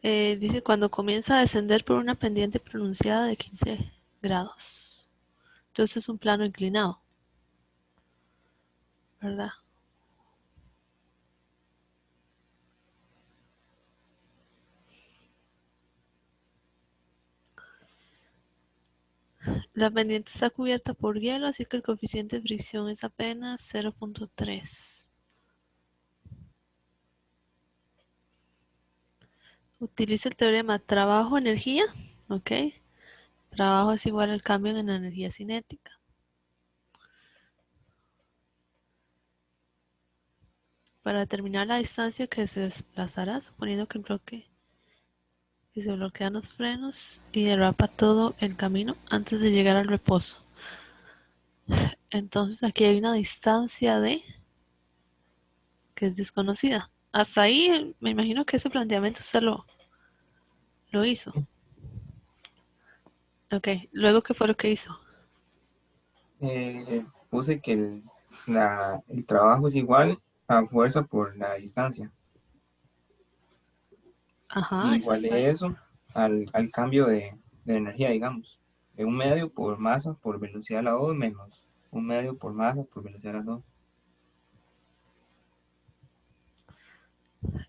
Dice cuando comienza a descender por una pendiente pronunciada de 15 grados. Entonces es un plano inclinado, ¿verdad? La pendiente está cubierta por hielo, así que el coeficiente de fricción es apenas 0.3. Utiliza el teorema trabajo-energía, ¿ok? Trabajo es igual al cambio en la energía cinética. Para determinar la distancia que se desplazará, suponiendo que se bloquean los frenos y derrapa todo el camino antes de llegar al reposo. Entonces aquí hay una distancia que es desconocida. Hasta ahí me imagino que ese planteamiento usted lo hizo. Ok, luego ¿qué fue lo que hizo? Puse que el trabajo es igual a fuerza por la distancia. Ajá, eso Igual está bien. de eso al cambio de energía, digamos. De un medio por masa por velocidad a la 2 menos un medio por masa por velocidad a la 2.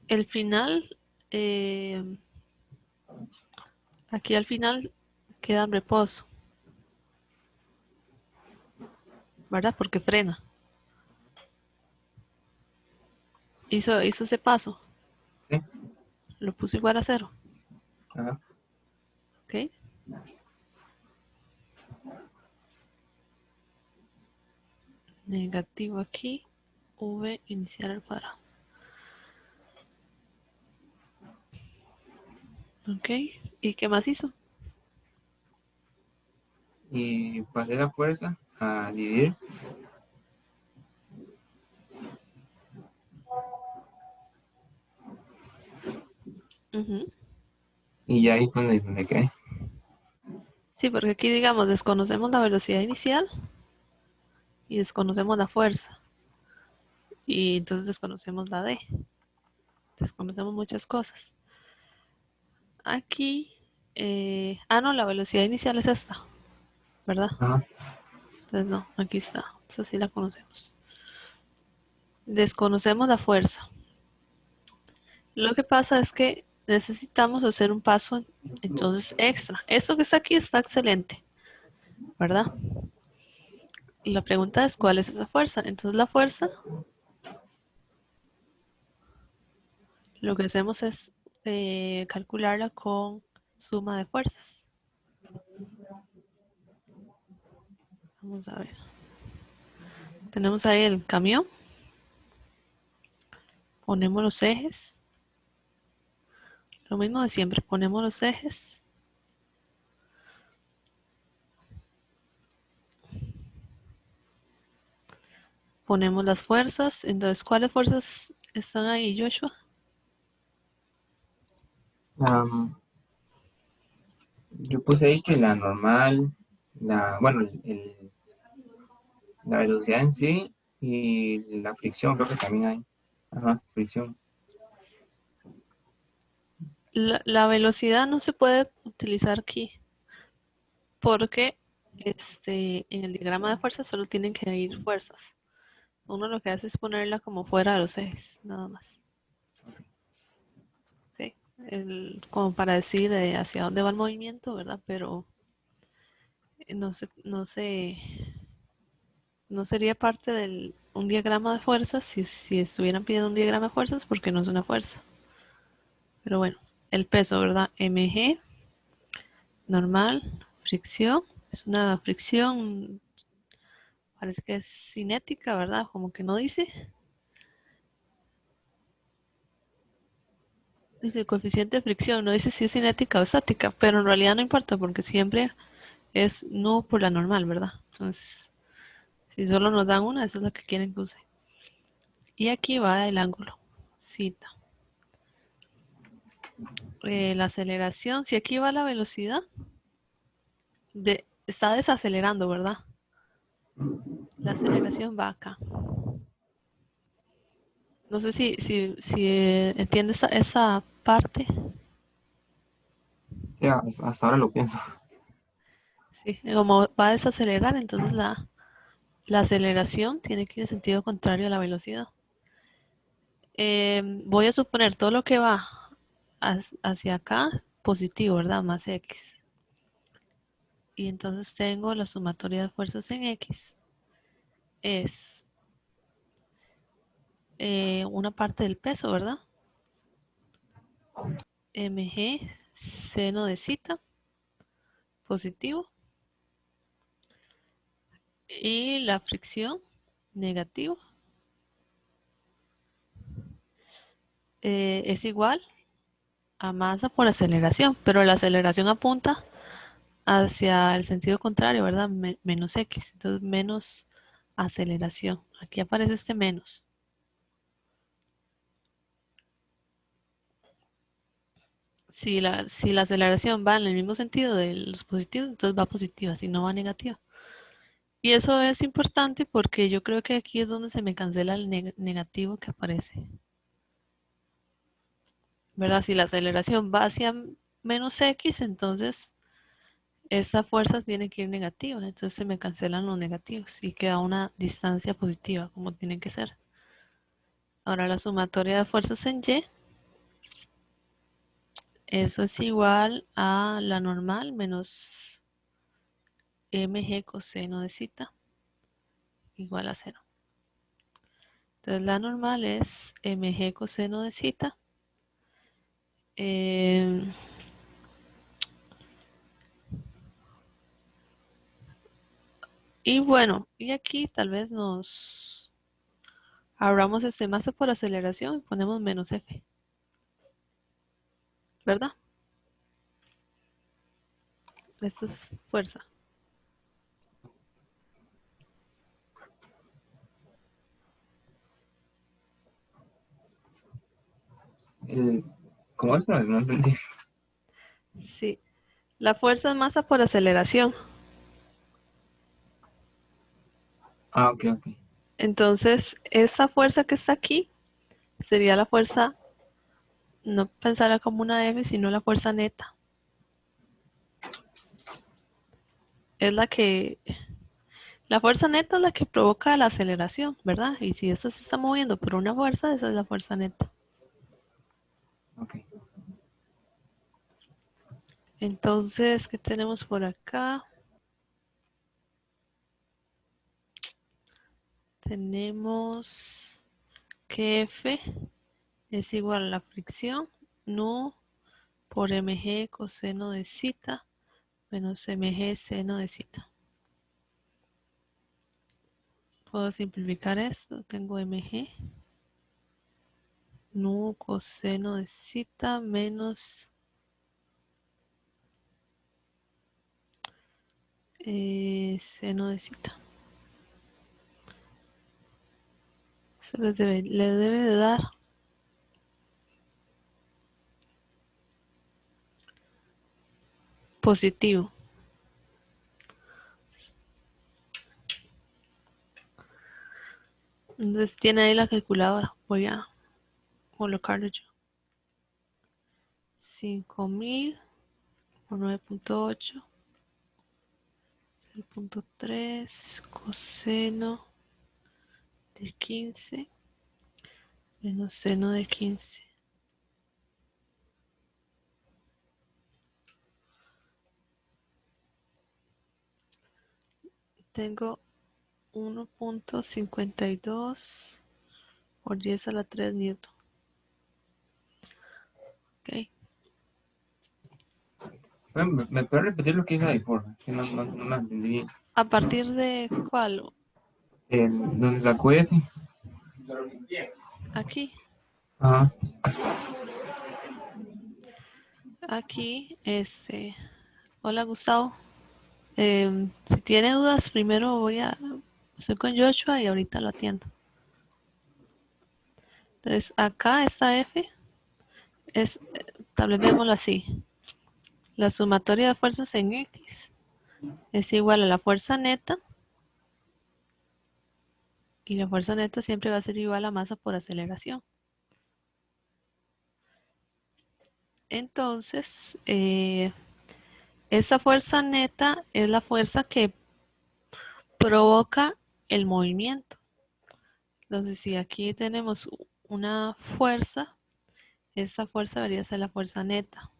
El final, eh, aquí al final queda en reposo, ¿verdad? Porque frena. Hizo ese paso, ¿Sí? lo puso igual a cero, Ajá. ¿ok? Negativo aquí, v inicial al cuadrado, ¿ok? ¿Y qué más hizo? Y pasé la fuerza a dividir Ujú. y ya ahí fue donde me quedé. Sí, porque aquí digamos desconocemos la velocidad inicial y desconocemos la fuerza y entonces desconocemos la d, desconocemos muchas cosas. Aquí, no, la velocidad inicial es esta, ¿verdad? Ajá. Entonces no, aquí está, esa sí la conocemos. Desconocemos la fuerza. Lo que pasa es que necesitamos hacer un paso entonces extra. Esto que está aquí está excelente, ¿verdad? Y la pregunta es cuál es esa fuerza. Entonces la fuerza, lo que hacemos es calcularla con suma de fuerzas. Vamos a ver. Tenemos ahí el camión, ponemos los ejes, lo mismo de siempre, ponemos los ejes, ponemos las fuerzas. Entonces, ¿cuáles fuerzas están ahí, Joshua? Am, yo puse ahí que la normal, bueno, la velocidad en sí y la fricción, creo que también hay. Ajá, fricción. La velocidad no se puede utilizar aquí porque en el diagrama de fuerzas solo tienen que ir fuerzas. Uno lo que hace es ponerla como fuera de los ejes, nada más. ¿Sí? Como para decir hacia dónde va el movimiento, ¿verdad? Pero no sería parte de un diagrama de fuerzas si estuvieran pidiendo un diagrama de fuerzas porque no es una fuerza. Pero bueno, el peso, ¿verdad? Mg, normal, fricción, es una fricción, parece que es cinética, ¿verdad? Como que no dice. Dice el coeficiente de fricción, no dice si es cinética o estática, pero en realidad no importa porque siempre es nu por la normal, ¿verdad? Entonces, si solo nos dan una, esa es la que quieren que use. Y aquí va el ángulo, cita. La aceleración, si aquí va la velocidad, está desacelerando, ¿verdad? La aceleración va acá. No sé si entiendes esa parte. Sí, hasta ahora lo pienso. Sí, como va a desacelerar, entonces la aceleración tiene que ir en sentido contrario a la velocidad. Voy a suponer todo lo que va hacia acá positivo, ¿verdad? Más X. Y entonces tengo la sumatoria de fuerzas en X. Es una parte del peso, ¿verdad? Mg seno de zeta positivo y la fricción negativo es igual a masa por aceleración, pero la aceleración apunta hacia el sentido contrario, ¿verdad? Menos X, entonces menos aceleración. Aquí aparece este menos. Si la aceleración va en el mismo sentido de los positivos, entonces va positiva, si no va negativa. Y eso es importante porque yo creo que aquí es donde se me cancela el negativo que aparece. ¿Verdad? Si la aceleración va hacia menos X, entonces esa fuerza tiene que ir negativa. Entonces se me cancelan los negativos y queda una distancia positiva, como tiene que ser. Ahora la sumatoria de fuerzas en Y, eso es igual a la normal menos mg coseno de zeta igual a 0. Entonces la normal es mg coseno de zeta. Y bueno, y aquí tal vez nos abramos este masa por aceleración y ponemos menos F, ¿verdad? Esto es fuerza. El, ¿Cómo es? No entendí. Sí, la fuerza es masa por aceleración. Ah, ok, ok. Entonces, esa fuerza que está aquí sería la fuerza, no pensarla como una F, sino la fuerza neta. Es la fuerza neta es la que provoca la aceleración, ¿verdad? Y si esta se está moviendo por una fuerza, esa es la fuerza neta. Ok. Entonces, ¿qué tenemos por acá? Tenemos que F es igual a la fricción nu por mg coseno de zeta menos mg seno de zeta. Puedo simplificar esto. Tengo mg nu coseno de zeta menos seno de zeta. Se le debe de dar positivo. Entonces tiene ahí la calculadora. Voy a colocarlo yo. 5000 por 9.8, 0.3 coseno de 15 menos seno de 15. Tengo 1.52 por 10 a la 3 newton. Ok. ¿Me puedes repetir lo que hizo ahí, por favor? Que no me entendí. ¿A partir de cuál? ¿Dónde sacó F? Aquí. Ajá. Aquí, hola Gustavo. Si tiene dudas, primero estoy con Joshua y ahorita lo atiendo. Entonces, acá esta F es, establecémoslo así. La sumatoria de fuerzas en X es igual a la fuerza neta y la fuerza neta siempre va a ser igual a masa por aceleración. Entonces, Esa fuerza neta es la fuerza que provoca el movimiento. Entonces, si aquí tenemos una fuerza, esta fuerza debería ser la fuerza neta.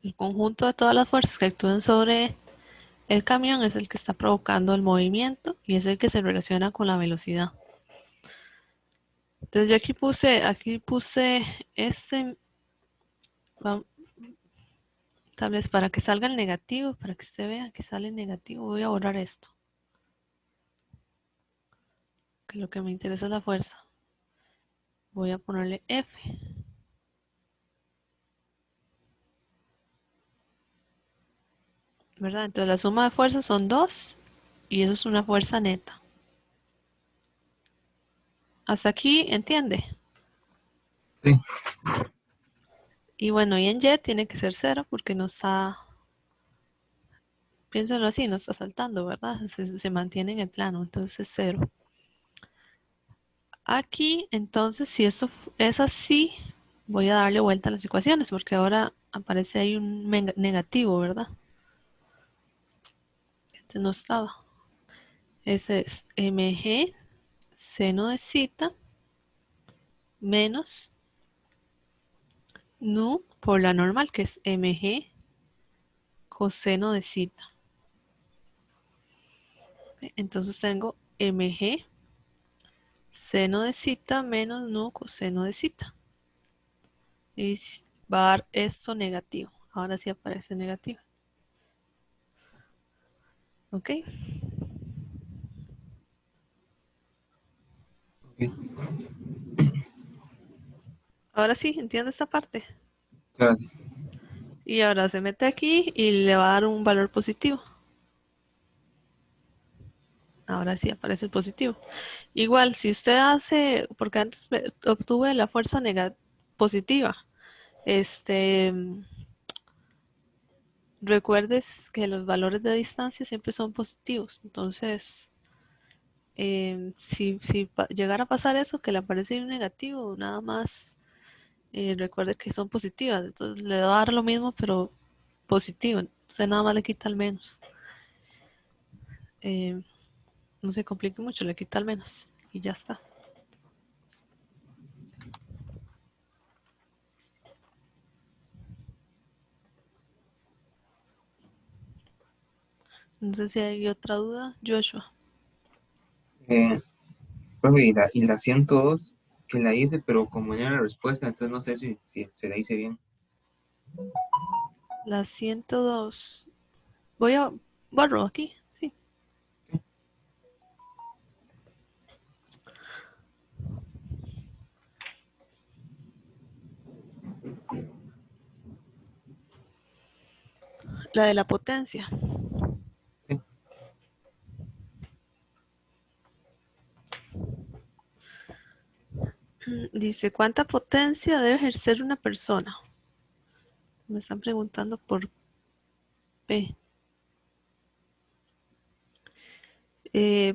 El conjunto de todas las fuerzas que actúan sobre el camión es el que está provocando el movimiento y es el que se relaciona con la velocidad. Entonces yo aquí puse este, tal vez para que salga el negativo, para que usted vea que sale negativo, voy a borrar esto, que lo que me interesa es la fuerza. Voy a ponerle F. ¿Verdad? Entonces la suma de fuerzas son 2 y eso es una fuerza neta. Hasta aquí, ¿entiende? Sí, Y bueno, y en Y tiene que ser 0 porque no está, piénsenlo así, no está saltando, ¿verdad? Se mantiene en el plano, entonces es 0. Aquí, entonces, si esto es así, voy a darle vuelta a las ecuaciones porque ahora aparece ahí un negativo, ¿verdad? Este no estaba. Ese es mg seno de cita menos nu por la normal, que es mg coseno de cita. Entonces tengo mg seno de cita menos nu coseno de cita. Y va a dar esto negativo. Ahora sí aparece negativo. ¿Ok? ok. Ahora sí, entiende esta parte. Gracias. Y ahora se mete aquí y le va a dar un valor positivo. Ahora sí aparece el positivo. Igual, si usted hace, porque antes obtuve la fuerza positiva, este, recuerdes que los valores de distancia siempre son positivos. Entonces, si llegara a pasar eso, que le aparece un negativo, nada más recuerde que son positivas. Entonces le va a dar lo mismo, pero positivo. Entonces nada más le quita el menos. Eh, no se complique mucho, le quita el menos y ya está. No sé si hay otra duda, Joshua. Eh, profe, y la 102 que la hice, pero como ya la respuesta, entonces no sé si se la hice bien. La 102. Voy a borro aquí, sí. La de la potencia. Sí. Dice, ¿cuánta potencia debe ejercer una persona? Me están preguntando por P.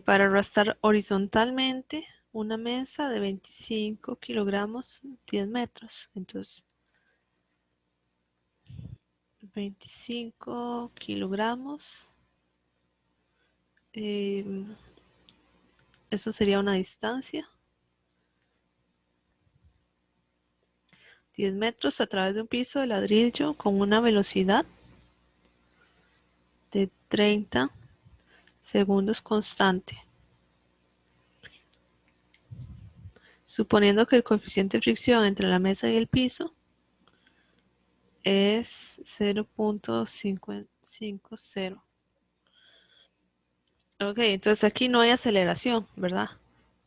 Para arrastrar horizontalmente una mesa de 25 kilogramos, 10 metros. Entonces, 25 kilogramos. eh, eso sería una distancia. 10 metros a través de un piso de ladrillo con una velocidad de 30 segundos constante. Suponiendo que el coeficiente de fricción entre la mesa y el piso es 0.550. Ok, entonces aquí no hay aceleración, ¿verdad?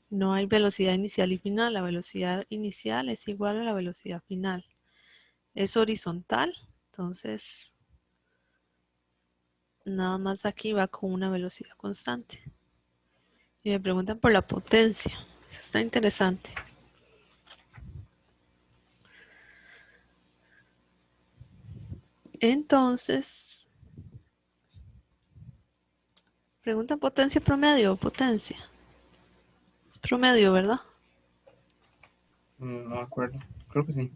No hay velocidad inicial y final. La velocidad inicial es igual a la velocidad final. Es horizontal, entonces nada más aquí va con una velocidad constante. Y me preguntan por la potencia. Eso está interesante. Entonces, preguntan potencia promedio o potencia. Es promedio, ¿verdad? No me acuerdo. Creo que sí.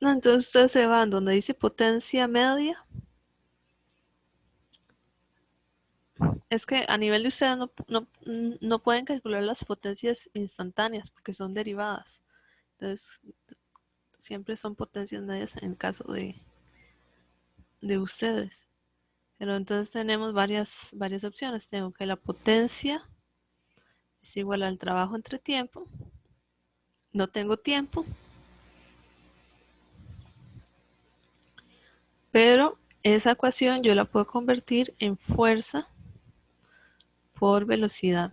No, entonces ustedes se van donde dice potencia media. Es que a nivel de ustedes no pueden calcular las potencias instantáneas porque son derivadas. Entonces, siempre son potencias medias en el caso de ustedes. Pero entonces tenemos varias opciones. Tengo que la potencia es igual al trabajo entre tiempo. No tengo tiempo, pero esa ecuación yo la puedo convertir en fuerza por velocidad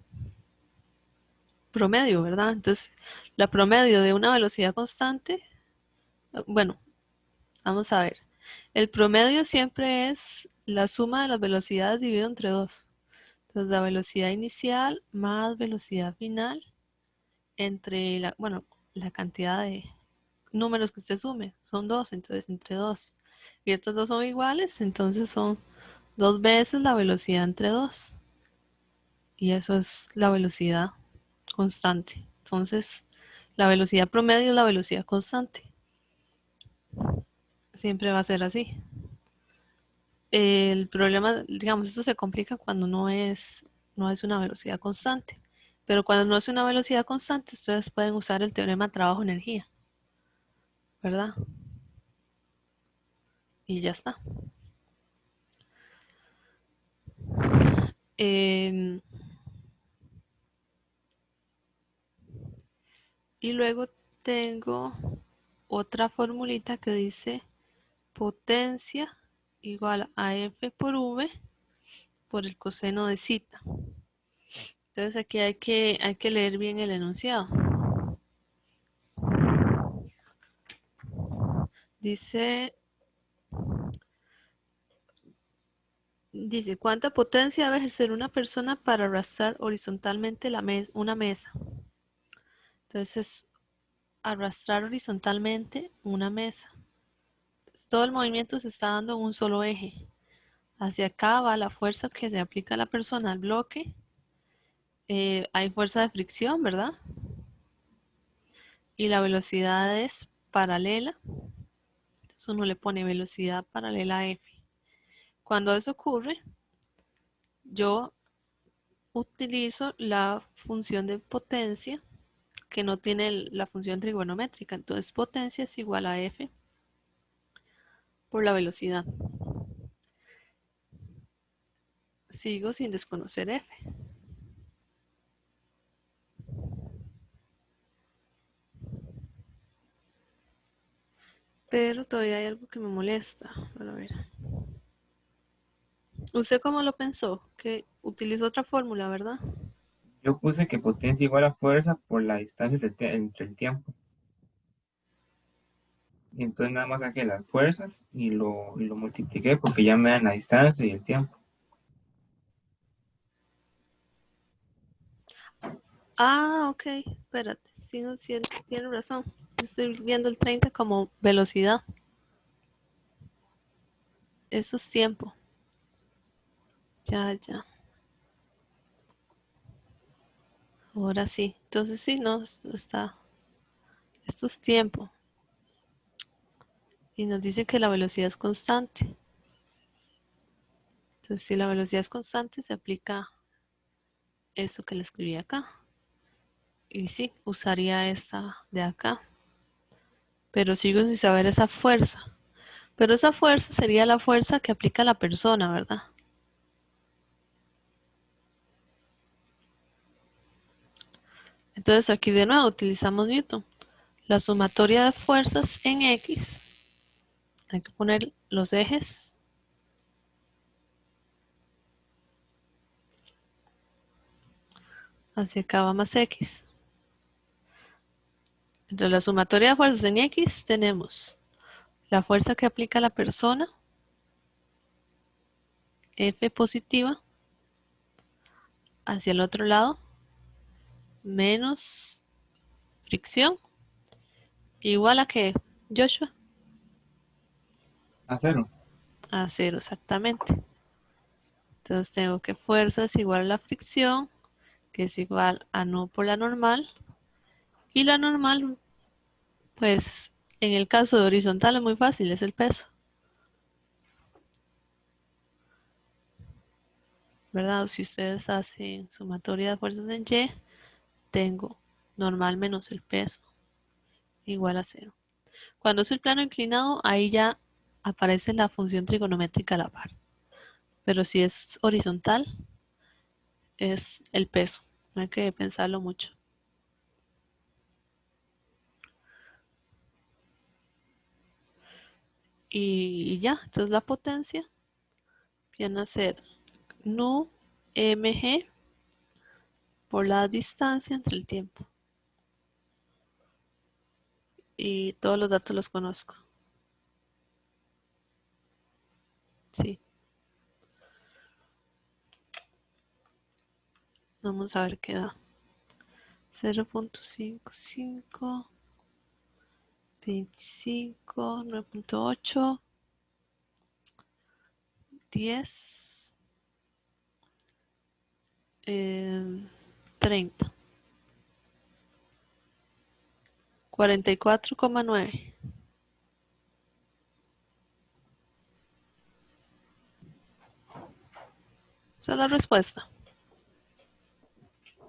promedio, ¿verdad? Entonces, la promedio de una velocidad constante, bueno, vamos a ver. El promedio siempre es la suma de las velocidades dividido entre 2. Entonces, la velocidad inicial más velocidad final entre la cantidad de números que usted sume. Son 2, entonces entre 2. Y estos dos son iguales, entonces son 2 veces la velocidad entre 2. Y eso es la velocidad constante. Entonces, la velocidad promedio es la velocidad constante. Siempre va a ser así. El problema, digamos, esto se complica cuando no es una velocidad constante. Pero cuando no es una velocidad constante, ustedes pueden usar el teorema trabajo-energía, ¿verdad? Y ya está. Eh, y luego tengo otra formulita que dice potencia igual a F por V por el coseno de zeta. Entonces aquí hay que leer bien el enunciado. Dice, ¿cuánta potencia debe ejercer una persona para arrastrar horizontalmente una mesa? Entonces, arrastrar horizontalmente una mesa. Entonces, todo el movimiento se está dando en un solo eje. Hacia acá va la fuerza que se aplica a la persona al bloque. Hay fuerza de fricción, ¿verdad? Y la velocidad es paralela. Entonces uno le pone velocidad paralela a F. Cuando eso ocurre, yo utilizo la función de potencia que no tiene la función trigonométrica. Entonces potencia es igual a F por la velocidad. Sigo sin desconocer F. Pero todavía hay algo que me molesta. A ver. ¿Usted cómo lo pensó? Que utilizó otra fórmula, ¿verdad? Yo puse que potencia igual a fuerza por la distancia entre el tiempo. Y entonces nada más saqué las fuerzas y lo multipliqué porque ya me dan la distancia y el tiempo. Ah, ok. Espérate. Sí, no, sí, tiene razón. Estoy viendo el 30 como velocidad. Eso es tiempo. Ya, ya. Ahora sí. Entonces sí, no está. Esto es tiempo. Y nos dice que la velocidad es constante. Entonces, si la velocidad es constante, se aplica eso que le escribí acá. Y sí, usaría esta de acá. Pero sigo sin saber esa fuerza. Pero esa fuerza sería la fuerza que aplica la persona, ¿verdad? Entonces aquí de nuevo utilizamos Newton. La sumatoria de fuerzas en X. Hay que poner los ejes. Hacia acá va más X. Entonces la sumatoria de fuerzas en X tenemos la fuerza que aplica la persona, F positiva, hacia el otro lado, menos fricción, igual a que Joshua, A cero. a cero exactamente. Entonces tengo que fuerza es igual a la fricción, que es igual a no por la normal, y la normal, pues En el caso de horizontal es muy fácil, es el peso, ¿verdad? Si ustedes hacen sumatoria de fuerzas en Y, tengo normal menos el peso igual a 0. Cuando es el plano inclinado, ahí ya aparece la función trigonométrica a la par. Pero si es horizontal, es el peso. No hay que pensarlo mucho. Y ya, entonces la potencia viene a ser nu mg por la distancia entre el tiempo. Y todos los datos los conozco. Sí. Vamos a ver qué da. 0.55, 25, 9.8, 10, 30, 44,9. Esa es la respuesta.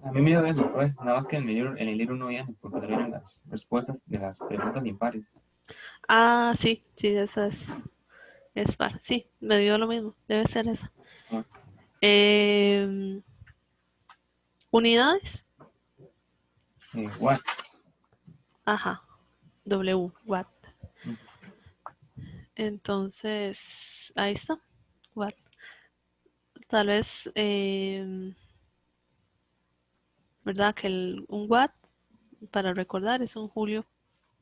A mí me dio eso, pues, nada más que en el libro no viene, porque no vienen las respuestas de las preguntas impares. Ah, sí, sí, esa es par. Sí, me dio lo mismo. Debe ser esa. Ah, Eh, unidades. Watt. Ajá. W, watt. Mm. Entonces, ahí está. Watt. Tal vez, ¿verdad? Que un watt, para recordar, es un julio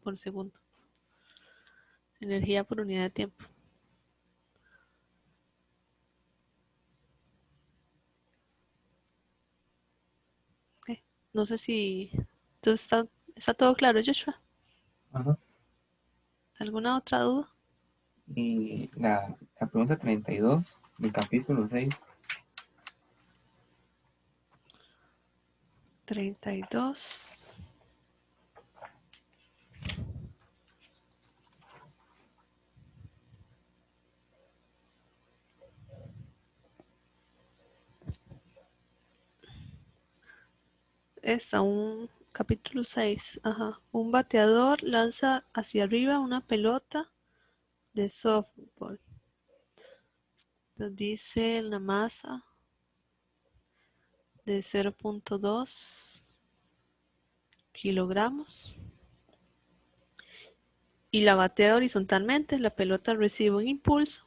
por segundo. Energía por unidad de tiempo. Ok. No sé si... Entonces está todo claro, Joshua. Ajá. ¿Alguna otra duda? Y la pregunta 32 del capítulo 6. 32. Está un capítulo 6. Ajá. Un bateador lanza hacia arriba una pelota de softball. Entonces dice la masa de 0.2 kilogramos y la batea horizontalmente. La pelota recibe un impulso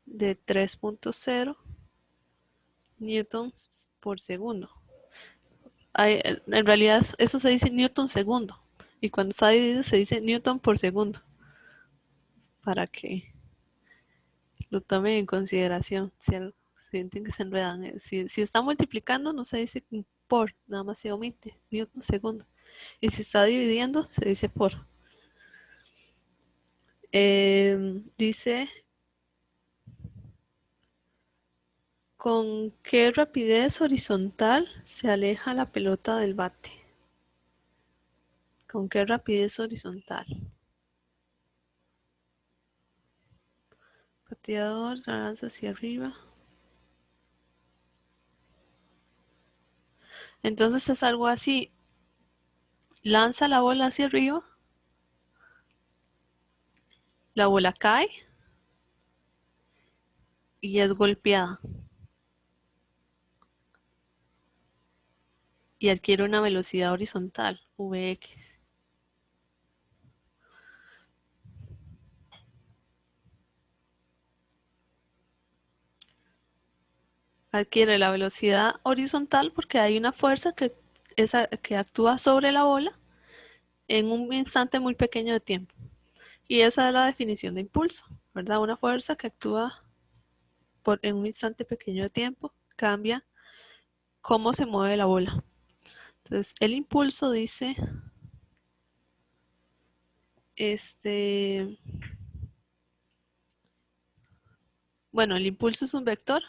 de 3.0 newtons por segundo. En realidad eso se dice newton segundo y cuando está dividido se dice newton por segundo para que lo tomen en consideración. Si sienten que se enredan, si está multiplicando no se dice por, nada más se omite newton segundo. Y si está dividiendo se dice por. Dice, ¿con qué rapidez horizontal se aleja la pelota del bate? ¿Con qué rapidez horizontal? Pateador se lanza hacia arriba. Entonces es algo así. Lanza la bola hacia arriba. La bola cae y es golpeada. Y adquiere una velocidad horizontal, Vx. Adquiere la velocidad horizontal porque hay una fuerza que actúa sobre la bola en un instante muy pequeño de tiempo. Y esa es la definición de impulso, ¿verdad? Una fuerza que actúa en un instante pequeño de tiempo, cambia cómo se mueve la bola. Entonces, el impulso dice, este, bueno, el impulso es un vector,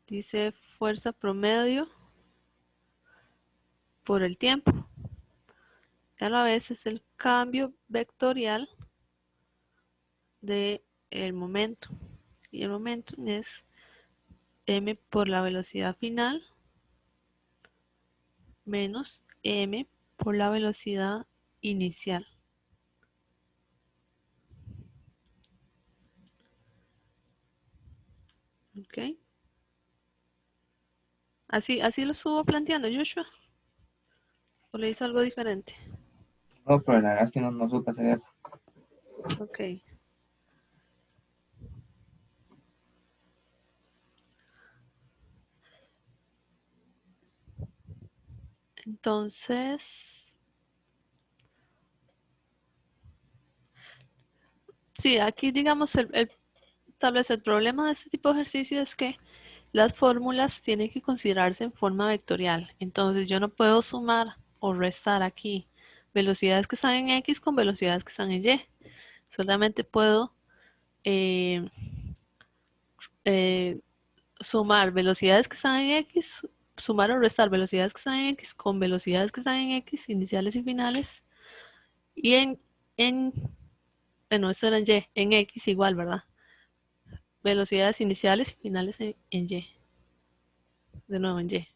dice fuerza promedio por el tiempo. A la vez es el cambio vectorial del momento. Y el momento es m por la velocidad final menos m por la velocidad inicial. ¿Ok? Así lo estuvo planteando Joshua. ¿O le hizo algo diferente? No, pero la verdad es que no supe hacer eso. Ok. Entonces, sí, aquí digamos tal vez el problema de este tipo de ejercicio es que las fórmulas tienen que considerarse en forma vectorial. Entonces yo no puedo sumar o restar aquí velocidades que están en X con velocidades que están en Y. Solamente puedo eh, eh, sumar velocidades que están en X, sumar o restar velocidades que están en X con velocidades que están en X, iniciales y finales. Y en bueno, esto era en X igual, ¿verdad? Velocidades iniciales y finales en Y. De nuevo en Y.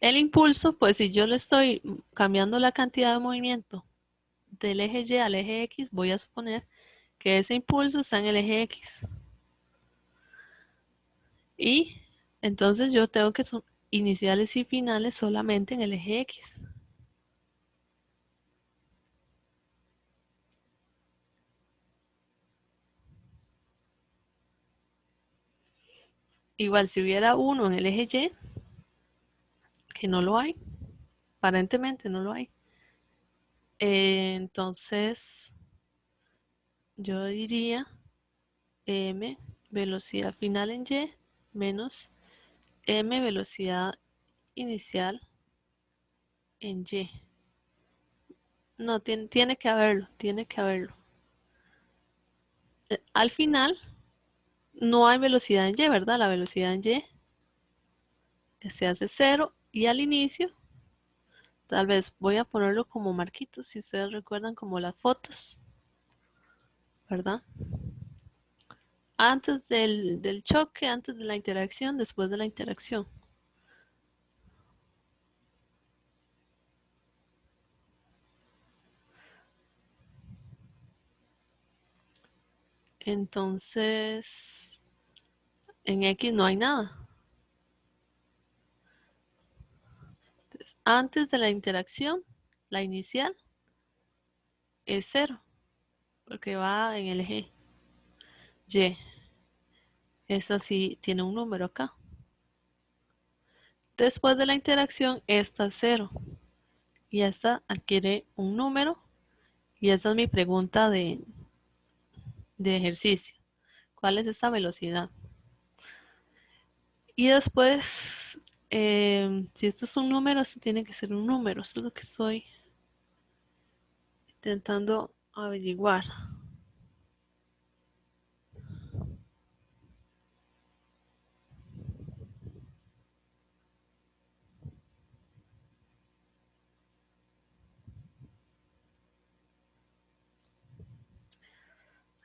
El impulso, pues si yo le estoy cambiando la cantidad de movimiento del eje Y al eje X, voy a suponer que ese impulso está en el eje X. Y entonces yo tengo que iniciales y finales solamente en el eje X. Igual si hubiera uno en el eje Y, que no lo hay, aparentemente no lo hay. Entonces yo diría m velocidad final en Y menos m velocidad inicial en Y. No, tiene que haberlo, tiene que haberlo. Al final no hay velocidad en Y, ¿verdad? La velocidad en Y se hace cero y al inicio, tal vez voy a ponerlo como marquitos, si ustedes recuerdan como las fotos, ¿verdad? Antes del choque, antes de la interacción, después de la interacción. Entonces, en X no hay nada. Entonces, antes de la interacción, la inicial es cero, porque va en el eje Y. Esa sí tiene un número acá. Después de la interacción, esta es cero. Y esta adquiere un número. Y esa es mi pregunta de ejercicio. ¿Cuál es esta velocidad? Y después, si esto es un número, esto tiene que ser un número. Esto es lo que estoy intentando averiguar.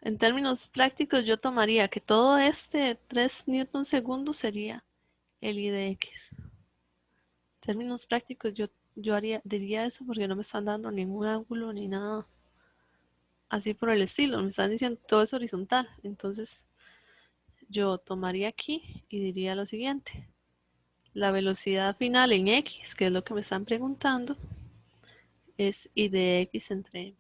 En términos prácticos, yo tomaría que todo este 3 newton segundos sería el I de X. En términos prácticos, yo diría eso porque no me están dando ningún ángulo ni nada así por el estilo. Me están diciendo todo es horizontal. Entonces, yo tomaría aquí y diría lo siguiente. La velocidad final en X, que es lo que me están preguntando, es I de X entre M.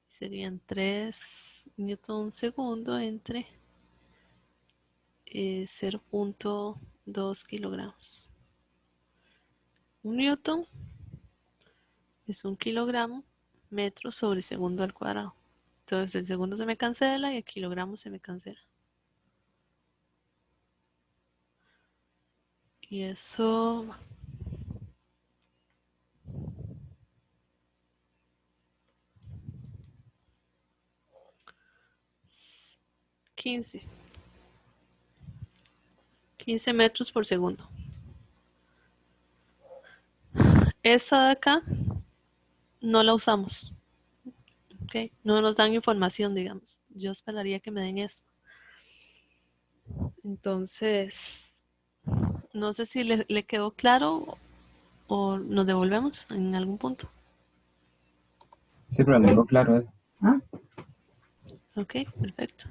Serían 3 newton segundo entre 0.2 kilogramos. Un newton es un kilogramo metro sobre segundo al cuadrado. Entonces el segundo se me cancela y el kilogramo se me cancela. Y eso 15 metros por segundo. Esta de acá no la usamos. ¿Ok? No nos dan información, digamos. Yo esperaría que me den esto. Entonces, no sé si le quedó claro o nos devolvemos en algún punto. Sí, pero me digo claro eso. Ok, perfecto.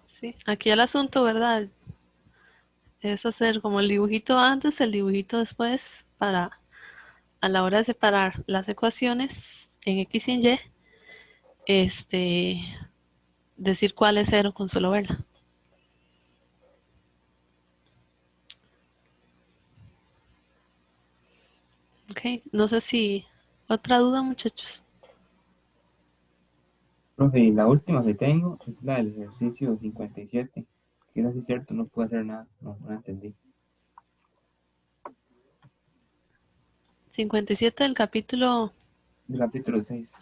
Sí, aquí el asunto, ¿verdad? Es hacer como el dibujito antes, el dibujito después, para a la hora de separar las ecuaciones en X y en Y, este, decir cuál es cero con solo verla. Ok, no sé si otra duda, muchachos. Profe, y la última que tengo es la del ejercicio 57. Que no es cierto, no puedo hacer nada. No, no la entendí. 57 del capítulo. El capítulo 6.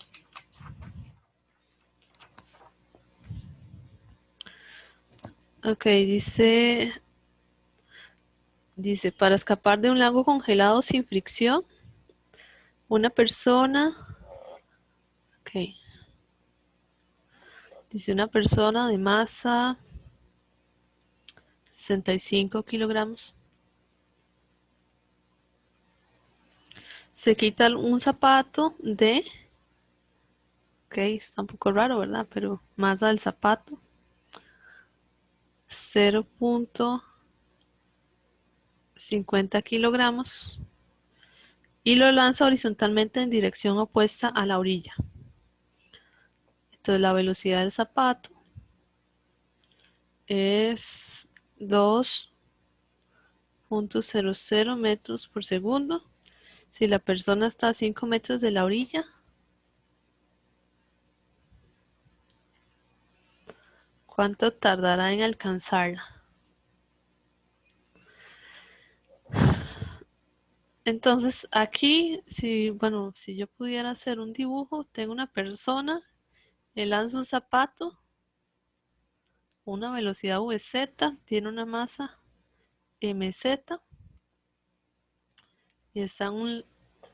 Ok, dice, para escapar de un lago congelado sin fricción, una persona, ok, dice una persona de masa 65 kilogramos, se quita un zapato de, ok, está un poco raro, ¿verdad? Pero masa del zapato, 0.50 kilogramos y lo lanza horizontalmente en dirección opuesta a la orilla. Entonces la velocidad del zapato es 2.00 metros por segundo. Si la persona está a 5 metros de la orilla, ¿cuánto tardará en alcanzarla? Entonces aquí, bueno, si yo pudiera hacer un dibujo, tengo una persona, le lanzo un zapato, una velocidad vz, tiene una masa mz y está en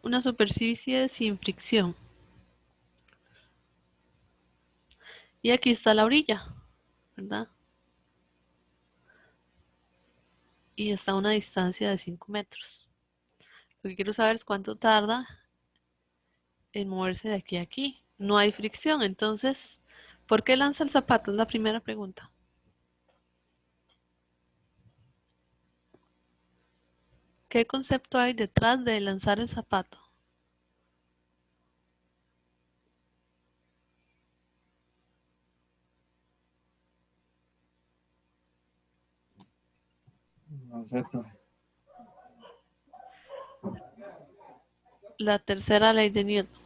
una superficie sin fricción. Y aquí está la orilla, ¿verdad? Y está a una distancia de 5 metros. Lo que quiero saber es cuánto tarda en moverse de aquí a aquí. No hay fricción, entonces, ¿por qué lanza el zapato? Es la primera pregunta. ¿Qué concepto hay detrás de lanzar el zapato? No sé, profe. La tercera ley de Newton.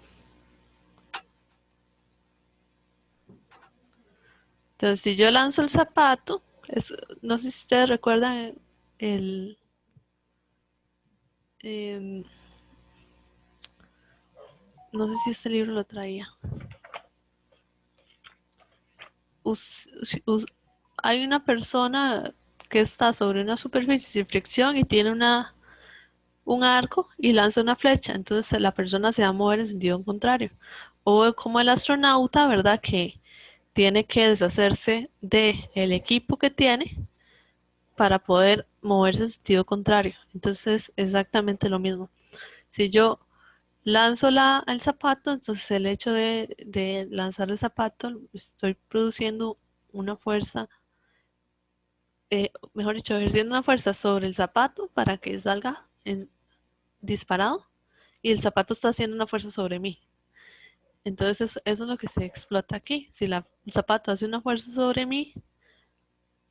Entonces, si yo lanzo el zapato, no sé si ustedes recuerdan el, em, no sé si este libro lo traía. Hay una persona que está sobre una superficie sin fricción y tiene un arco y lanza una flecha, entonces la persona se va a mover en sentido contrario. O como el astronauta, ¿verdad? Que tiene que deshacerse del equipo que tiene para poder moverse en sentido contrario. Entonces, exactamente lo mismo. Si yo lanzo el zapato, entonces el hecho de lanzar el zapato, estoy produciendo una fuerza, mejor dicho, ejerciendo una fuerza sobre el zapato para que salga disparado y el zapato está haciendo una fuerza sobre mí. Entonces eso es lo que se explota aquí. Si el zapato hace una fuerza sobre mí,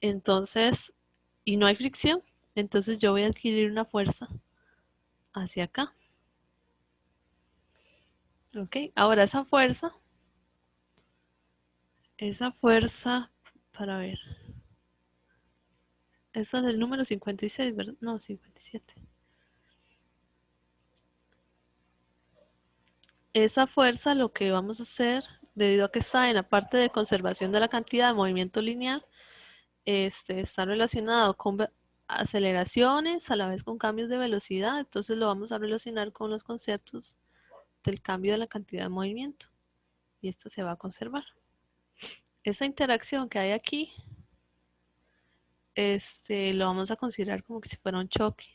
entonces, y no hay fricción, entonces yo voy a adquirir una fuerza hacia acá. Ok, ahora esa fuerza, para ver, esa es el número 56, ¿verdad? No, 57. Esa fuerza lo que vamos a hacer, debido a que está en la parte de conservación de la cantidad de movimiento lineal, está relacionado aceleraciones a la vez con cambios de velocidad, entonces lo vamos a relacionar con los conceptos del cambio de la cantidad de movimiento y esto se va a conservar. Esa interacción que hay aquí, lo vamos a considerar como que si fuera un choque.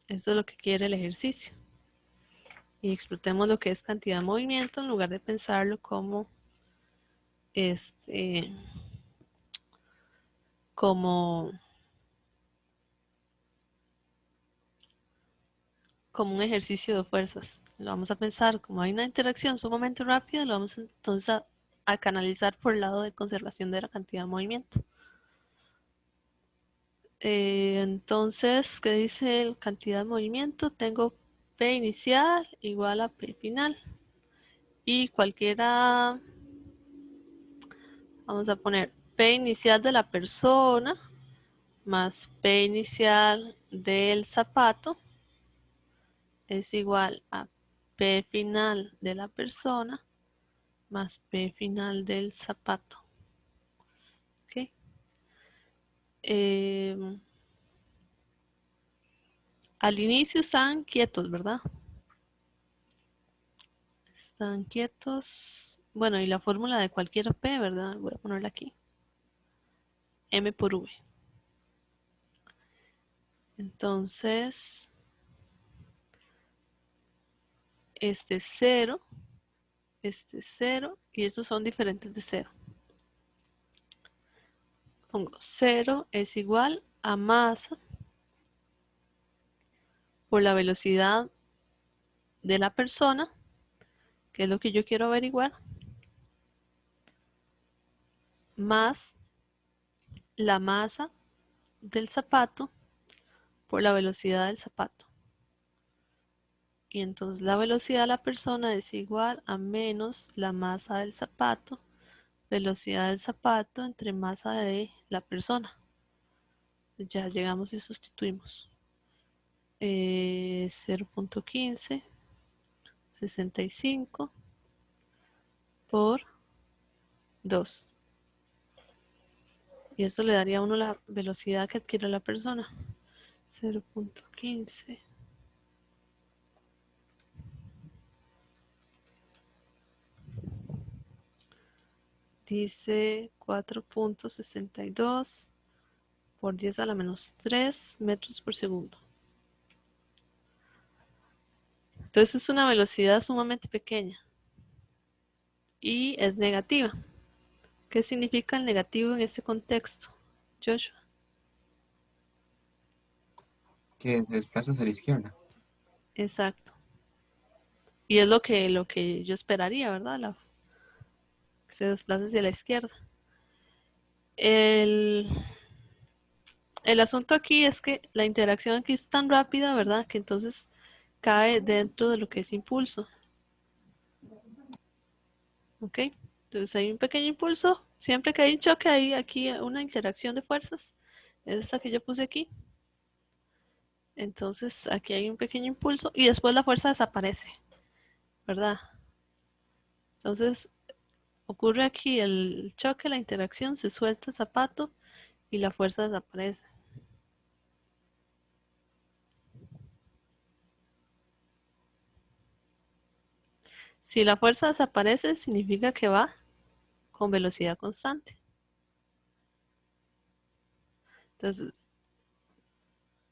Eso es lo que quiere el ejercicio. Y explotemos lo que es cantidad de movimiento en lugar de pensarlo como como como un ejercicio de fuerzas. Lo vamos a pensar como hay una interacción sumamente rápida, lo vamos entonces a canalizar por el lado de conservación de la cantidad de movimiento. Entonces, ¿qué dice la cantidad de movimiento? Tengo P inicial igual a P final. Y cualquiera, vamos a poner P inicial de la persona más P inicial del zapato es igual a P final de la persona más P final del zapato. ¿Okay? Al inicio están quietos, ¿verdad? Están quietos. Bueno, y la fórmula de cualquier P, ¿verdad? Voy a ponerla aquí. M por V. Entonces, este es 0, este es 0, y estos son diferentes de 0. Pongo 0 es igual a masa por la velocidad de la persona, que es lo que yo quiero averiguar, más la masa del zapato por la velocidad del zapato. Y entonces la velocidad de la persona es igual a menos la masa del zapato, velocidad del zapato entre masa de la persona. Ya llegamos y sustituimos. 0.15, 65 por 2. Y eso le daría a uno la velocidad que adquiere la persona. 0.15 dice 4.62 por 10 a la menos 3 metros por segundo. Entonces es una velocidad sumamente pequeña y es negativa. ¿Qué significa el negativo en este contexto, Joshua? Que se desplaza hacia la izquierda. Exacto. Y es lo que yo esperaría, ¿verdad? Que se desplace hacia la izquierda. El asunto aquí es que la interacción aquí es tan rápida, ¿verdad? Que entonces cae dentro de lo que es impulso. ¿Ok? Entonces hay un pequeño impulso. Siempre que hay un choque, hay aquí una interacción de fuerzas. Es esta que yo puse aquí. Entonces aquí hay un pequeño impulso y después la fuerza desaparece, ¿verdad? Entonces ocurre aquí el choque, la interacción, se suelta el zapato y la fuerza desaparece. Si la fuerza desaparece, significa que va con velocidad constante. Entonces,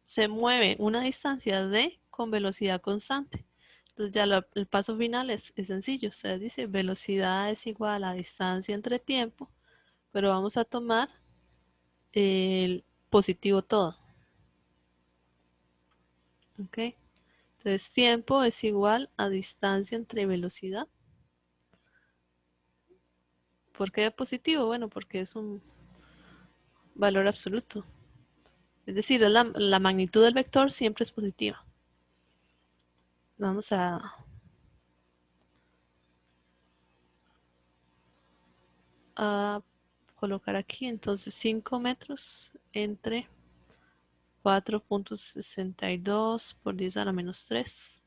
se mueve una distancia d con velocidad constante. Entonces ya el paso final es sencillo. Se dice velocidad es igual a distancia entre tiempo, pero vamos a tomar el positivo todo. ¿Ok? Entonces tiempo es igual a distancia entre velocidad. ¿Por qué positivo? Bueno, porque es un valor absoluto. Es decir, la magnitud del vector siempre es positiva. Vamos a colocar aquí entonces 5 metros entre 4.62 por 10 a la menos 3.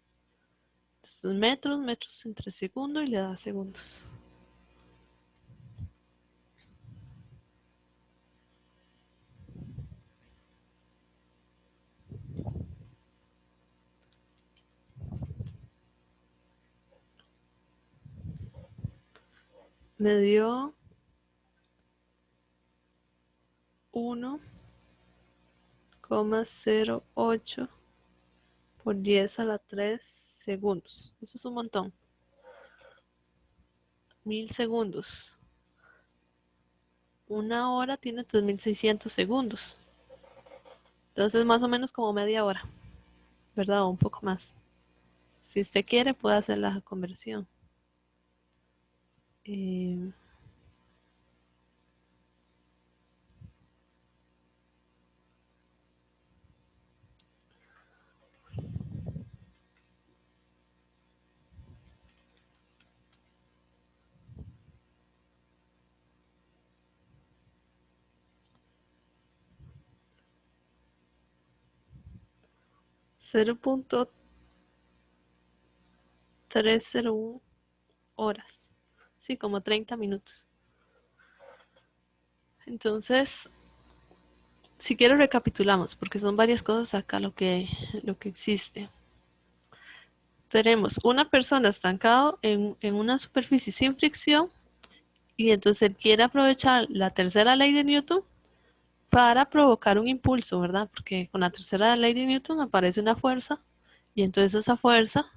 Entonces metros entre segundo y le da segundos. me dio 1,08 por 10 a la 3 segundos. Eso es un montón. 1000 segundos. Una hora tiene 3600 segundos. Entonces más o menos como media hora, ¿verdad? O un poco más. Si usted quiere puede hacer la conversión. Eh, 0,301 horas. Sí, como 30 minutos. Entonces, si quiero recapitulamos, porque son varias cosas acá lo que existe. Tenemos una persona estancada en una superficie sin fricción y entonces él quiere aprovechar la tercera ley de Newton para provocar un impulso, ¿verdad? Porque con la tercera ley de Newton aparece una fuerza y entonces esa fuerza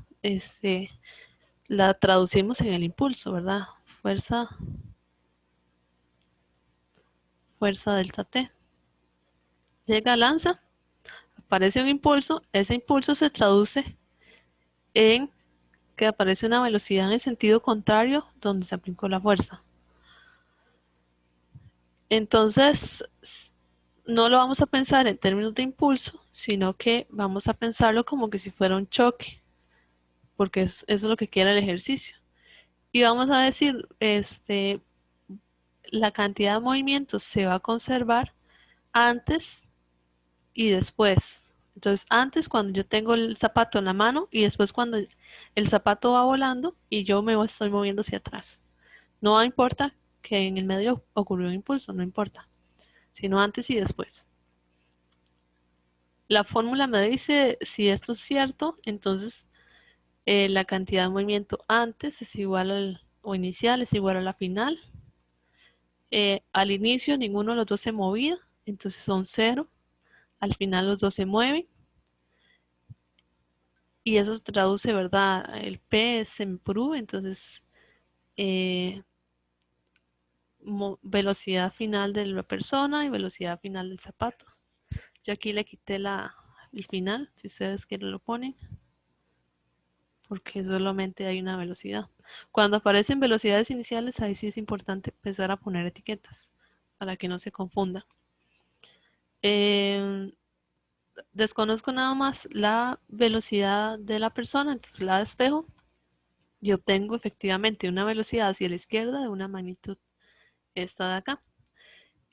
la traducimos en el impulso, ¿verdad? Fuerza delta T. Llega, lanza, aparece un impulso, ese impulso se traduce en que aparece una velocidad en el sentido contrario donde se aplicó la fuerza. Entonces, no lo vamos a pensar en términos de impulso, sino que vamos a pensarlo como que si fuera un choque, porque eso es lo que quiere el ejercicio. Y vamos a decir, la cantidad de movimientos se va a conservar antes y después. Entonces, antes cuando yo tengo el zapato en la mano y después cuando el zapato va volando y yo me estoy moviendo hacia atrás. No importa que en el medio ocurrió un impulso, no importa, sino antes y después. La fórmula me dice si esto es cierto, entonces la cantidad de movimiento antes es igual o inicial es igual a la final. Al inicio ninguno de los dos se movía, entonces son 0. Al final los dos se mueven. Y eso se traduce, ¿verdad? El P es en por U, entonces velocidad final de la persona y velocidad final del zapato. Yo aquí le quité el final, si ustedes quieren lo ponen, porque solamente hay una velocidad. Cuando aparecen velocidades iniciales, ahí sí es importante empezar a poner etiquetas para que no se confunda. Desconozco nada más la velocidad de la persona, entonces la despejo y obtengo efectivamente una velocidad hacia la izquierda de una magnitud esta de acá.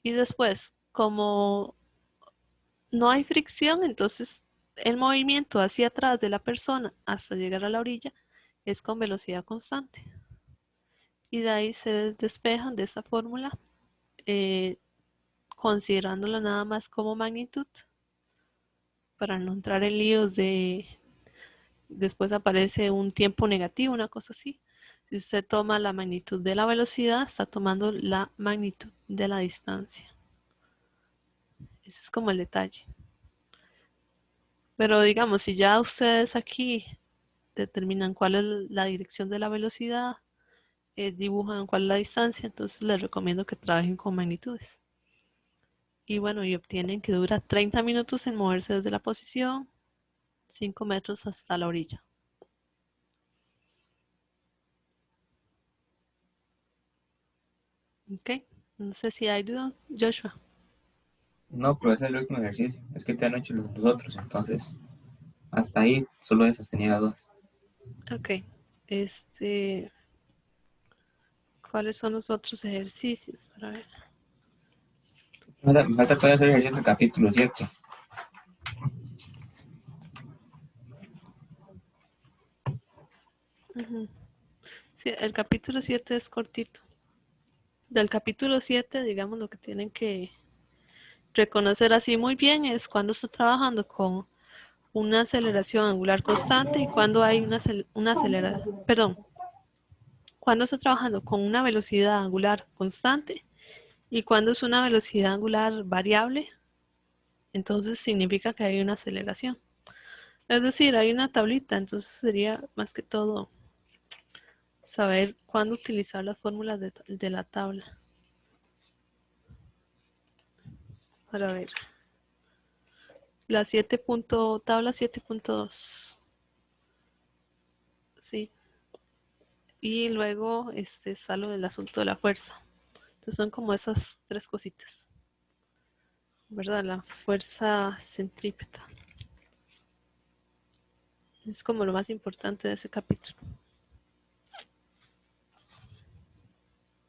Y después, como no hay fricción, entonces el movimiento hacia atrás de la persona hasta llegar a la orilla es con velocidad constante. Y de ahí se despejan de esta fórmula, considerándola nada más como magnitud, para no entrar en líos de después aparece un tiempo negativo, una cosa así. Si usted toma la magnitud de la velocidad, está tomando la magnitud de la distancia. Ese es como el detalle. Pero digamos, si ya ustedes aquí determinan cuál es la dirección de la velocidad, dibujan cuál es la distancia, entonces les recomiendo que trabajen con magnitudes. Y bueno, y obtienen que dura 30 minutos en moverse desde la posición, 5 metros hasta la orilla. Ok, no sé si hay duda, Joshua. No, pero ese es el último ejercicio. Es que te han hecho los otros, entonces hasta ahí solo esas tenía dos. Ok, ¿cuáles son los otros ejercicios? Para ver. Me falta todavía hacer el ejercicio del capítulo 7. Sí, el capítulo 7 es cortito. Del capítulo 7, digamos, lo que tienen que reconocer así muy bien es cuando está trabajando con una aceleración angular constante y cuando hay una aceleración, perdón, cuando está trabajando con una velocidad angular constante y cuando es una velocidad angular variable, entonces significa que hay una aceleración. Es decir, hay una tablita, entonces sería más que todo saber cuándo utilizar las fórmulas de la tabla. Para ver. La tabla 7.2. Sí. Y luego está lo del asunto de la fuerza. Entonces son como esas tres cositas. ¿Verdad? La fuerza centrípeta. Es como lo más importante de ese capítulo.